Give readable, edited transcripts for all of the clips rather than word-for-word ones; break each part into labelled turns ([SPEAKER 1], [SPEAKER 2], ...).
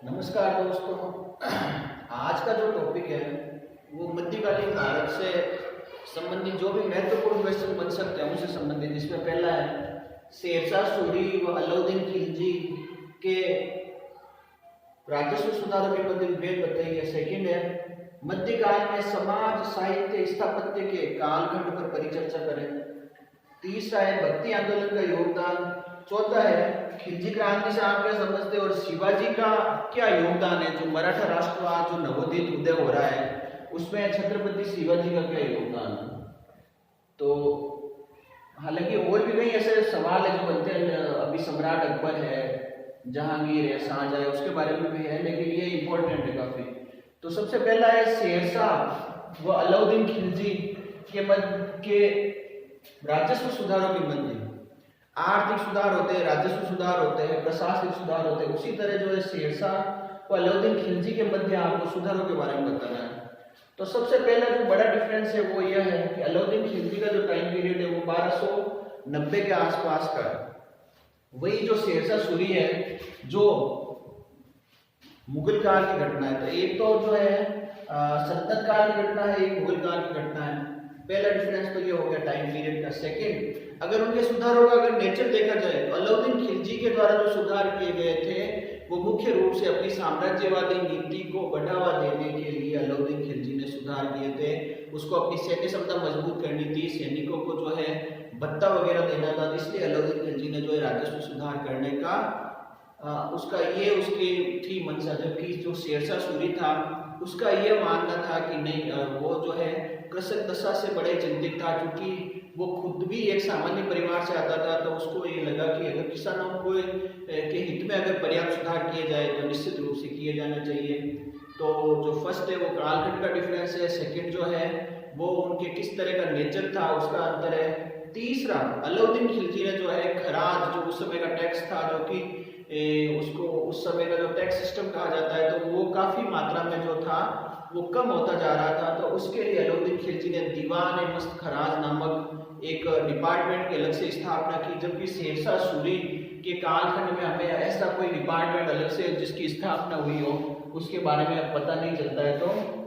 [SPEAKER 1] नमस्कार दोस्तों। आज का जो टॉपिक है वो मध्यकालीन भारत से संबंधित जो भी महत्वपूर्ण क्वेश्चन बन सकते हैं उनसे संबंधित। इसमें पहला है शेरशाह सूरी व अलाउद्दीन खिलजी के राजस्व सुधारों के मध्य विभेद बताइए। सेकंड है मध्यकाल में समाज साहित्य स्थापत्य के कालखंड पर परिचर्चा करें। तीसरा है भक्ति आंदोलन का योगदान। चौथा है खिलजी क्रांति से आप क्या समझते हैं और शिवाजी का क्या योगदान है। जो मराठा राष्ट्रवाद जो नवोदित उदय हो रहा है उसमें छत्रपति शिवाजी का क्या योगदान है। तो हालांकि और भी कई ऐसे सवाल है जो बनते हैं। अभी सम्राट अकबर है, जहांगीर है, शाहजहां है, उसके बारे में भी है, लेकिन ये इंपॉर्टेंट है काफी। तो सबसे पहला है शेरशाह व अलाउद्दीन खिलजी के मध्य के राजस्व सुधारों के मध्य आर्थिक सुधार होते हैं, राजस्व सुधार होते हैं, प्रशासनिक सुधार होते हैं। उसी तरह जो है शेरशाह व अलाउद्दीन खिलजी के मध्य आपको सुधारों के बारे में बताना है। तो सबसे पहला जो बड़ा डिफरेंस है वो यह है कि अलाउद्दीन खिलजी का जो टाइम पीरियड है वो 1290 के आसपास का है। वही जो शेरशाह सूरी है जो मुगल काल की घटना है। तो एक तो जो है सल्तनत काल की घटना है, एक मुगल काल की घटना है। पहला डिफरेंस तो ये हो गया टाइम पीरियड का। सेकंड, अगर उनके सुधारों का अगर नेचर देखा जाए तो अलाउद्दीन खिलजी के द्वारा जो सुधार किए गए थे वो मुख्य रूप से अपनी साम्राज्यवादी नीति को बढ़ावा देने के लिए अलाउद्दीन खिलजी ने सुधार किए थे। उसको अपनी सैन्य क्षमता मजबूत करनी थी, सैनिकों को जो है भत्ता वगैरह देना था, इसलिए अलाउद्दीन खिलजी ने जो है राजस्व सुधार करने का उसका ये उसकी थी मंशा। जबकि जो शेरशाह सूरी था उसका ये मानना था कि नहीं, वो जो है कृषक दशा से बड़े चिंतित था, क्योंकि वो खुद भी एक सामान्य परिवार से आता था। तो उसको ये लगा कि अगर किसानों को के हित में अगर पर्याप्त सुधार किए जाए तो निश्चित रूप से किए जाने चाहिए। तो जो फर्स्ट है वो कालखंड का डिफरेंस है। सेकंड जो है वो उनके किस तरह का नेचर था उसका अंतर है। तीसरा, अलाउद्दीन खिलजी ने जो है खराज जो उस समय का टैक्स था, जो कि उसको उस समय का जो टैक्स सिस्टम कहा जाता है, तो वो काफी मात्रा में जो था वो कम होता जा रहा था। तो उसके लिए अलाउद्दीन खिलजी ने दीवान मस्त खराज नामक एक डिपार्टमेंट की अलग से स्थापना की। जबकि शेरशाह सूरी के कालखंड में हमें ऐसा कोई डिपार्टमेंट अलग से जिसकी स्थापना हुई हो उसके बारे में अब पता नहीं चलता है। तो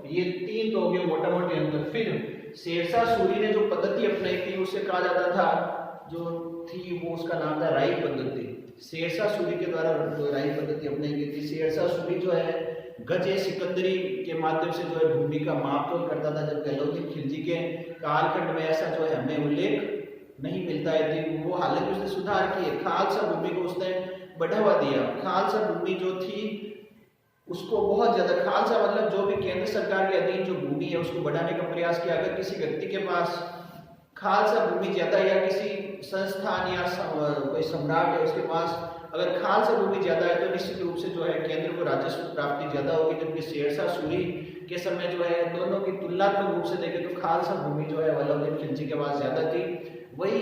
[SPEAKER 1] ये तीन तो हो गए मोटा मोटी अंतर। फिर शेरशाह सूरी ने जो पद्धति अपनाई थी उसे कहा जाता था, जो थी वो उसका नाम था राई पद्धति। शेरशाह सूरी के द्वारा जो राई पद्धति अपनाई गई थी। शेरशाह सूरी जो है गज सिकंदरी के माध्यम से जो है भूमि का माप तोल करता था, जबकि अलाउद्दीन खिलजी के कालखंड में ऐसा जो है हमें उल्लेख नहीं मिलता है। वो हालांकि उसने सुधार किए, खालसा भूमि को उसने बढ़ावा दिया। खालसा भूमि जो थी उसको बहुत ज्यादा, खालसा मतलब जो भी केंद्र सरकार के अधीन जो भूमि है उसको बढ़ाने का प्रयास किया। अगर किसी व्यक्ति के पास खालसा भूमि ज्यादा या किसी संस्थान या कोई सम्राट है उसके पास अगर खालसा भूमि ज्यादा है तो निश्चित रूप से जो है केंद्र को राजस्व प्राप्ति ज्यादा होगी। जबकि शेरशाह सूरी के समय जो है दोनों की तुलनात्मक रूप से देखें तो खालसा भूमि जो है अलाउद्दीन खिलजी के पास ज्यादा थी। वही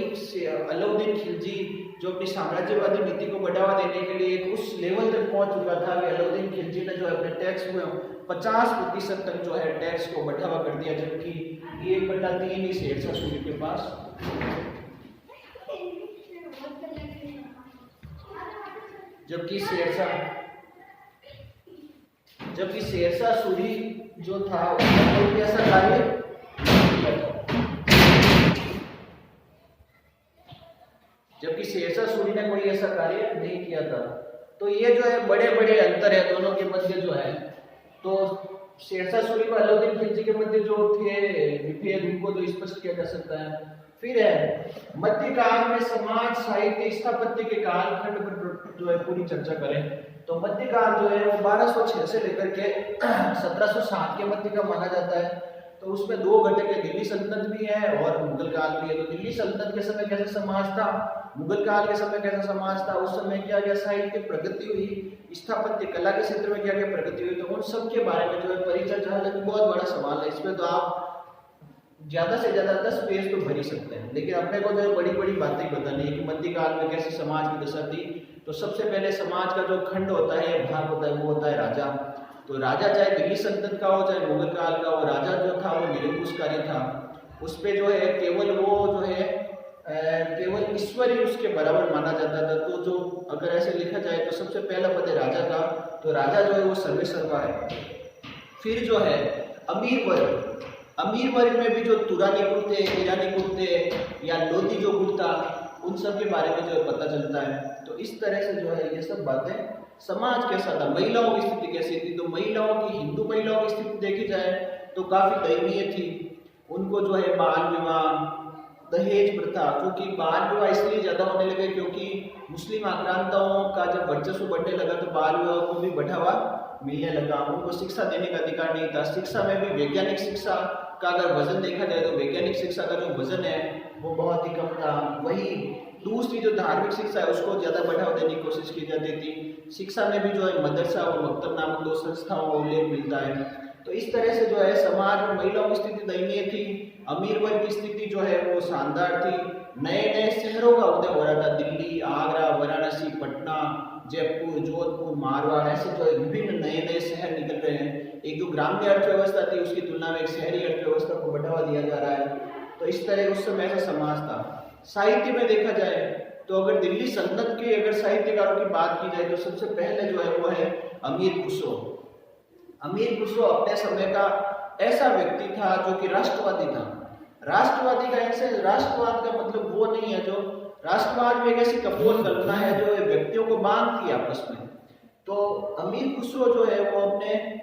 [SPEAKER 1] अलाउद्दीन खिलजी जो अपनी साम्राज्यवादी नीति को बढ़ावा देने के लिए उस लेवल तक पहुंच चुका था कि अलाउद्दीन खिलजी ने जो है अपने टैक्स में 50% तक जो है टैक्स को बढ़ावा कर दिया। जबकि 1/3 ही शेरशाह सूरी के पास। जबकि शेरशाह सूरी जो था उसने कोई ऐसा कार्य नहीं किया था। जबकि शेरशाह सूरी ने कोई ऐसा कार्य नहीं किया था। तो ये जो है बड़े बड़े अंतर है दोनों के मध्य जो है। तो शेरशाह सूरी व अलाउद्दीन खिलजी के मध्य जो थे विभेद उनको तो स्पष्ट किया जा सकता है। फिर है मध्यकाल में समाज साहित्य स्थापत्य के कालखंड पर जो है पूरी चर्चा करें। तो मध्यकाल जो है वो 1206 से लेकर के 1707 के मध्य का माना जाता है। तो उसमें दो घटक है, दिल्ली सल्तनत भी है और मुगल काल भी है। तो दिल्ली सल्तनत के समय कैसा समाज था, मुगल काल के समय कैसा समाज था, उस समय क्या क्या साहित्य प्रगति हुई, स्थापत्य कला के क्षेत्र में क्या क्या प्रगति हुई, तो उन सब के बारे में जो है परिचर्चा है। बहुत बड़ा सवाल है, इसमें तो आप ज्यादा से ज्यादा 10 पेज तो भर ही सकते हैं। लेकिन अपने को जो है बड़ी बड़ी बातें बतानी है कि मध्यकाल में कैसे समाज की दशा थी। तो सबसे पहले समाज का जो खंड होता है या भाग होता है वो होता है राजा। तो राजा चाहे दिल्ली सल्तनत का हो चाहे मुगल काल का हो, राजा जो था वो निरंकुशकारी था। उस पे जो है केवल वो जो है केवल ईश्वर ही उसके बराबर माना जाता था। तो जो अगर ऐसे लिखा जाए तो सबसे पहला पद है राजा का, तो राजा जो है वो सर्वेसर्वा है। फिर जो है अमीर वर्ग, अमीर वर्ग में भी जो तुरानी कुर्ते, ईरानी कुर्ते या लोधी जो कुर्ता, उन सब के बारे में जो है पता चलता है। तो इस तरह से जो है ये सब बातें, समाज कैसा था, महिलाओं की स्थिति कैसी थी, तो महिलाओं की, हिंदू महिलाओं की स्थिति देखी जाए तो काफी दयनीय थी। उनको जो है बाल विवाह, दहेज प्रथा, क्योंकि बाल विवाह इसलिए ज्यादा होने लगे क्योंकि मुस्लिम आक्रांताओं का जब वर्चस्व बढ़ने लगा तो बाल विवाह को भी बढ़ावा मिलने लगा। उनको शिक्षा देने का अधिकार नहीं था। शिक्षा में भी वैज्ञानिक शिक्षा का अगर वजन देखा जाए तो वैज्ञानिक शिक्षा का जो वजन है वो बहुत ही कम था। वही दूसरी जो धार्मिक शिक्षा है उसको ज्यादा बढ़ावा देने की कोशिश की जाती थी। शिक्षा में भी जो है मदरसा और मकतब नामक दो संस्थाओं का उल्लेख मिलता है। तो इस तरह से जो है समाज में महिलाओं की स्थिति दयनीय थी। अमीर वर्ग की स्थिति जो है वो शानदार थी। नए नए शहरों का उदय हो रहा था, दिल्ली, आगरा, वाराणसी, पटना, जयपुर, जोधपुर, मारवाड़, ऐसे जो है विभिन्न नए नए शहर निकल रहे हैं। एक जो ग्रामीण अर्थव्यवस्था थी उसकी तुलना में एक शहरी अर्थव्यवस्था को बढ़ावा दिया जा रहा है। तो इस तरह उस समय ऐसा समाज था। साहित्य में देखा जाए तो अगर दिल्ली सल्तनत के अगर साहित्यकारों की बात की जाए तो सबसे पहले जो है वो है अमीर खुसरो। अमीर खुसरो अपने समय का ऐसा व्यक्ति था जो कि राष्ट्रवादी था। राष्ट्रवादी का ऐसे, राष्ट्रवाद का मतलब वो नहीं है जो, राष्ट्रवाद में एक ऐसी कपोल कल्पना है जो व्यक्तियों को बांधती है आपस में। तो अमीर खुसरो जो है वो अपने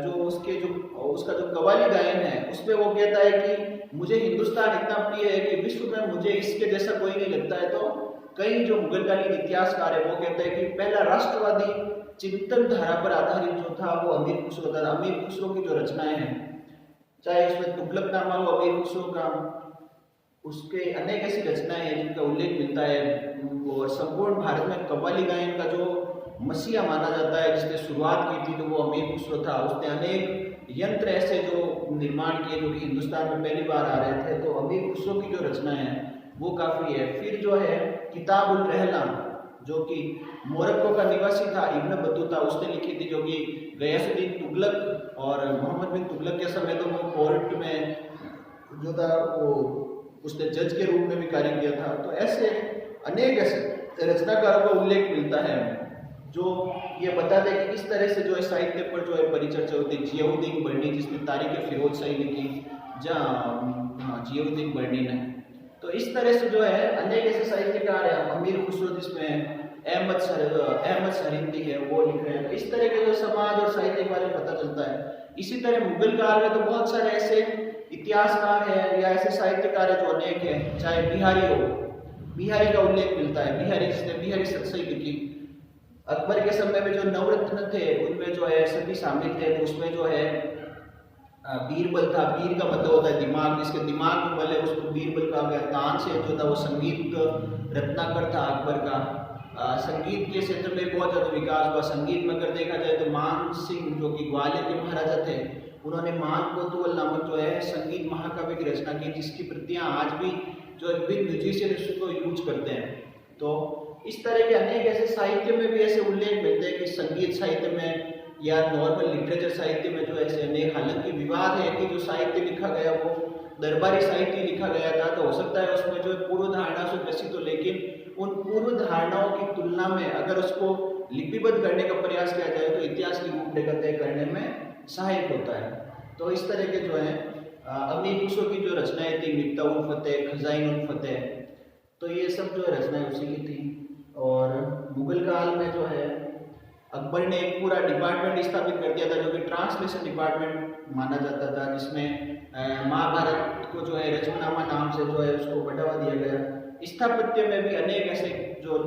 [SPEAKER 1] जो उसका जो कव्वाली गायन है उसमें वो कहता है कि मुझे हिंदुस्तान इतना प्रिय है कि विश्व में मुझे इसके जैसा कोई नहीं लगता है। तो कई जो मुगलकालीन इतिहासकार है वो कहते हैं कि पहला राष्ट्रवादी चिंतन धारा पर आधारित जो था वो अमीर खुसरो था। अमीर खुसरो की जो रचनाएं हैं, चाहे उसमें तुगलकनामा हो अमीर खुसरो का, उसके अनेक ऐसी रचनाएं हैं जिनका उल्लेख मिलता है। और संपूर्ण भारत में कव्वाली गायन का जो मसीहा माना जाता है, जिसने शुरुआत की थी, तो वो अमीर खुसरो था। उसने अनेक यंत्र ऐसे जो निर्माण किए जो कि हिंदुस्तान में पहली बार आ रहे थे। तो अमीर खुसरो की जो रचनाएं हैं वो काफी है। फिर जो है किताब उल रहला, जो कि मोरक्को का निवासी था, इब्न बतूता, उसने लिखी थी, जो कि गयासुद्दीन तुगलक और मोहम्मद बिन तुगलक के समय तो वो कोर्ट में जो था वो उसने जज के रूप में भी कार्य किया था। तो ऐसे अनेक ऐसे रचनाकारों का उल्लेख मिलता है जो ये बताते हैं कि इस तरह से जो है साहित्य पर जो है परिचर्चा होती है। जियाउद्दीन बर्नी, जिसने तारीख फिरोज शाही लिखी, जहाँ जियाउद्दीन बर्नी ने। तो इस तरह से जो है अनेक ऐसे साहित्यकार हैं। अमीर खुसरो जिसमें अहमद सरिंदी है वो लिख रहे हैं। तो इस तरह के जो समाज और साहित्य के बारे में पता चलता है। इसी तरह मुगल काल में तो बहुत सारे ऐसे इतिहासकार हैं या ऐसे साहित्यकार हैं जो अनेक हैं। चाहे बिहारी हो, बिहारी का उल्लेख मिलता है। बिहारी, जिसने बिहारी सतसई लिखी। अकबर के समय में जो नवरत्न थे उनमें जो है सभी शामिल थे। तो उसमें जो है बीरबल था। बीर का मतलब होता है दिमाग, जिसके दिमाग में बल है उसको बीरबल कहा गया। तानसेन जो था वो संगीत रत्नाकर था अकबर का। संगीत के क्षेत्र में बहुत ज़्यादा विकास हुआ। संगीत में अगर देखा जाए तो मान सिंह, जो कि ग्वालियर के महाराजा थे, उन्होंने मान कोतवाल नामक जो है संगीत महाकाव्य की रचना की, जिसकी प्रतियां आज भी जो विभिन्न म्यूजिशियन उसको यूज करते हैं। तो इस तरह के अनेक ऐसे साहित्य में भी ऐसे उल्लेख मिलते हैं कि संगीत साहित्य में या नॉर्मल लिटरेचर साहित्य में जो ऐसे अनेक, हालांकि विवाद है कि जो साहित्य लिखा गया वो दरबारी साहित्य लिखा गया था, तो हो सकता है उसमें जो पूर्व धारणा से ग्रसित हो, लेकिन उन पूर्व धारणाओं की तुलना में अगर उसको लिपिबद्ध करने का प्रयास किया जाए तो इतिहास की रूपरेखा तय करने में सहायक होता है। तो इस तरह के जो है अमीर खुसरो की जो रचनाएं थी, मिफ्ता उल फतेह, खजाइन उल फतेह, तो ये सब जो रचनाएं उसी की थी। और मुगल काल में जो है अकबर ने एक पूरा डिपार्टमेंट स्थापित कर दिया था जो कि ट्रांसलेशन डिपार्टमेंट माना जाता था, जिसमें महाभारत को जो है रचनामा नाम से जो है उसको बढ़ावा दिया गया। स्थापत्य में भी अनेक ऐसे जो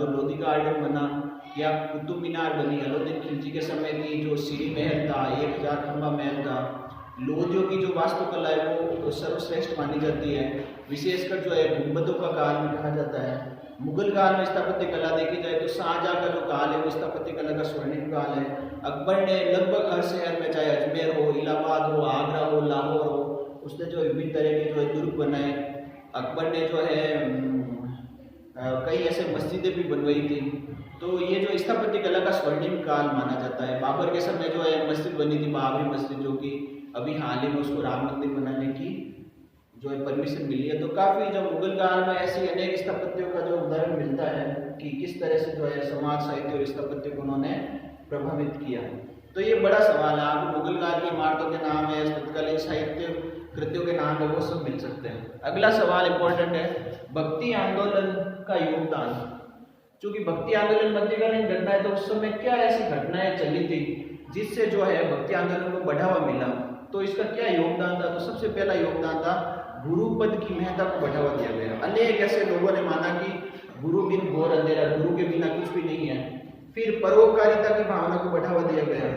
[SPEAKER 1] लोधी गार्डन बना या कुतुब मीनार बनी, अलाउद्दीन खिलजी के समय की जो सीरी महल था, 1000 खंबा महल था। लोधियों की जो वास्तुकला है वो सर्वश्रेष्ठ मानी जाती है, विशेषकर जो है गुंबदों का काल में कहा जाता है। मुगल काल में स्थापत्य कला देखी जाए तो शाहजहां का जो काल है वो स्थापत्य कला का स्वर्णिम काल है। अकबर ने लगभग हर शहर में, चाहे अजमेर हो, इलाहाबाद हो, आगरा हो, लाहौर हो, उसने जो विभिन्न तरह के जो है दुर्ग बनाए। अकबर ने जो है कई ऐसे मस्जिदें भी बनवाई थी। तो ये जो स्थापत्य कला का स्वर्णिम काल माना जाता है। बाबर के समय जो है मस्जिद बनी थी, बाबरी मस्जिद, जो कि अभी हाल ही में उसको राम मंदिर बनाने की जो है परमिशन मिली है। तो काफ़ी जो मुगल काल में ऐसी अनेक स्थापत्यों का जो उदाहरण मिलता है कि किस तरह से जो है समाज साहित्य और स्थापत्य को उन्होंने प्रभावित किया। तो ये बड़ा सवाल है, आपको मुगल काल की इमारतों के नाम है, तत्कालीन साहित्य कृतियों के नाम है, वो सब मिल सकते हैं। अगला सवाल इंपॉर्टेंट है, भक्ति आंदोलन का योगदान। चूंकि भक्ति आंदोलन मध्यकालीन घटना है, तो उस समय क्या ऐसी घटनाएं चली थी जिससे जो है भक्ति आंदोलन को बढ़ावा मिला, तो इसका क्या योगदान था? तो सबसे पहला योगदान था गुरु पद की महत्ता को बढ़ावा दिया गया। अनेक ऐसे लोगों ने माना कि गुरु बिन घोर अंधेरा, गुरु के बिना कुछ भी नहीं है। फिर परोपकारिता की भावना को बढ़ावा दिया गया।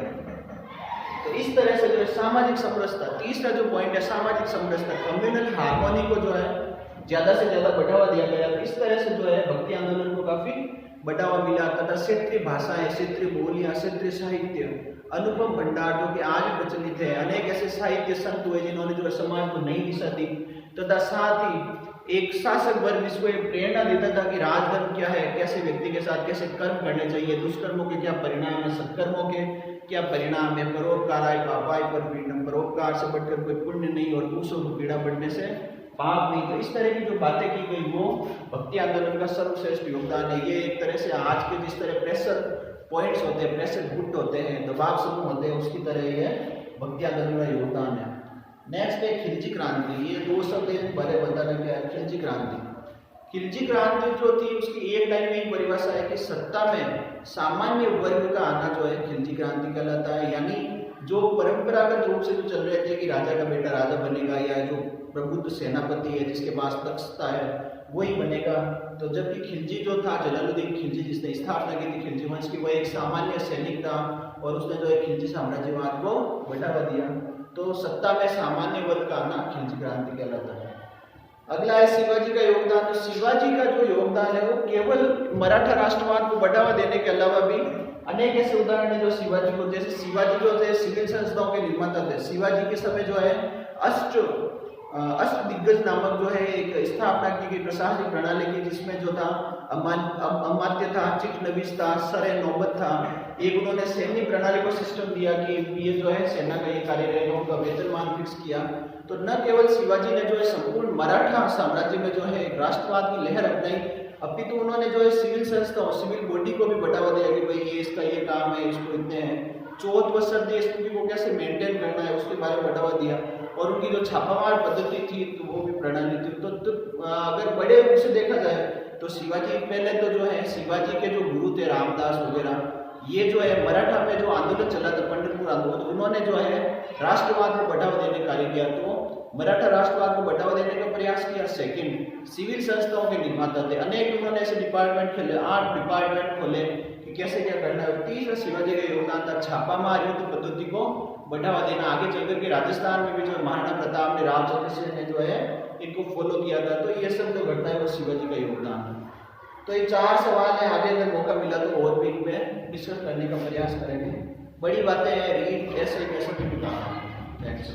[SPEAKER 1] तो इस तरह से जो है सामाजिक समरसता, तीसरा जो पॉइंट है सामाजिक समरसता, कम्युनल हार्मोनी को जो है ज्यादा से ज्यादा बढ़ावा दिया गया। तो इस तरह से जो है भक्ति आंदोलन को काफी बढ़ावा मिला तथा क्षेत्रीय भाषाएं, क्षेत्रीय बोलियां, क्षेत्रीय साहित्य, अनुपम भंडार जो कि आज भी प्रचलित है, अनेक ऐसे साहित्य संत हुए जिन्होंने जो है समाज को नई दिशा दी, तथा साथ ही एक शासक वर्ग जिसको एक प्रेरणा देता था कि राजधर्म क्या है, कैसे व्यक्ति के साथ कैसे कर्म करने चाहिए, दुष्कर्मों के क्या परिणाम है, सत्कर्मों के क्या परिणाम है, परोपकाराय पापाय परपीड़नम, परोपकार से बढ़कर कोई पुण्य नहीं और दूसरों को पीड़ा बढ़ने से पाप नहीं। तो इस तरह की जो बातें की गई वो भक्ति आंदोलन का सर्वश्रेष्ठ योगदान है। ये एक तरह से आज के जिस तरह प्रेशर पॉइंट्स होते हैं, प्रेशर गुट होते हैं, दबाव समूह होते हैं, उसकी तरह ये भक्ति आंदोलन का योगदान है। नेक्स्ट है खिलजी क्रांति। ये दो शब्द पहले बताना क्या है, खिलजी क्रांति। खिलजी क्रांति जो थी उसकी एक लाइन में एक परिभाषा है कि सत्ता में सामान्य वर्ग का आना जो है खिलजी क्रांति कहलाता है। यानी जो परंपरागत रूप से जो चल रहे थे कि राजा का बेटा राजा बनेगा, या जो प्रबुद्ध सेनापति है जिसके पास तख्ता है वही बनेगा। तो जबकि खिलजी जो था, जलालुद्दीन खिलजी जिसने स्थापना की थी खिलजी वंश की, वह एक सामान्य सैनिक था और उसने जो है खिलजी साम्राज्यवाद को बढ़ावा दिया। तो सत्ता में सामान्य वर्ग का आना खिलजी क्रांति कहलाता है। अगला है शिवाजी का योगदान। तो शिवाजी का जो योगदान है वो केवल मराठा राष्ट्रवाद को बढ़ावा देने के अलावा भी अनेक ऐसे उदाहरण है जो शिवाजी को, जैसे शिवाजी जो थे सिविल संस्थाओं के निर्माता थे। शिवाजी के समय जो है अष्टदिग्गज नामक जो है एक स्थापना की गई प्रशासनिक प्रणाली की, जिसमें जो था अमात्य था, चीफ नवीस था, सरे नौबत था। एक उन्होंने सैन्य प्रणाली को सिस्टम दिया कि ये जो है सेना का ये कार्य रहेगा, उनका वेतनमान फिक्स किया। तो न केवल शिवाजी ने जो है संपूर्ण मराठा साम्राज्य में जो है राष्ट्रवाद की लहर अपनाई, अपितु उन्होंने जो है सिविल संस्थाओं, सिविल बॉडी को भी बढ़ावा दिया कि भाई ये इसका ये काम है, इसको इतने हैं, चौथ व सर्दी स्थिति को कैसे मेंटेन करना है उसके बारे में बढ़ावा दिया। और उनकी जो छापामार पद्धति थी तो वो भी प्रणाली थी। तो अगर बड़े रूप से देखा जाए तो शिवाजी पहले तो जो है शिवाजी के जो गुरु थे रामदास वगैरह, ये जो है मराठा में जो आंदोलन चला था पंढरपुर आंदोलन, उन्होंने जो है राष्ट्रवाद को बढ़ावा देने का कार्य किया। तो मराठा राष्ट्रवाद को बढ़ावा देने का प्रयास किया। सेकंड, सिविल संस्थाओं के निर्माता थे, अनेक उन्होंने ऐसे डिपार्टमेंट खोले, 8 डिपार्टमेंट खोले कि कैसे क्या करना है। तीसरा शिवाजी का योगदान था छापामार युद्ध पद्धति को बढ़ावा देना। आगे चलकर के राजस्थान में भी जो महाराणा प्रताप ने, रामचंद्र सिंह ने जो है इनको फॉलो किया था। तो ये सब जो घटना है वो शिवाजी का योगदान है। तो ये 4 सवाल है, आगे अगर मौका मिला तो और भी इनमें डिस्कस करने का प्रयास करेंगे। बड़ी बातें हैं, रीड ऐसे कैसे भी बताना। थैंक्स।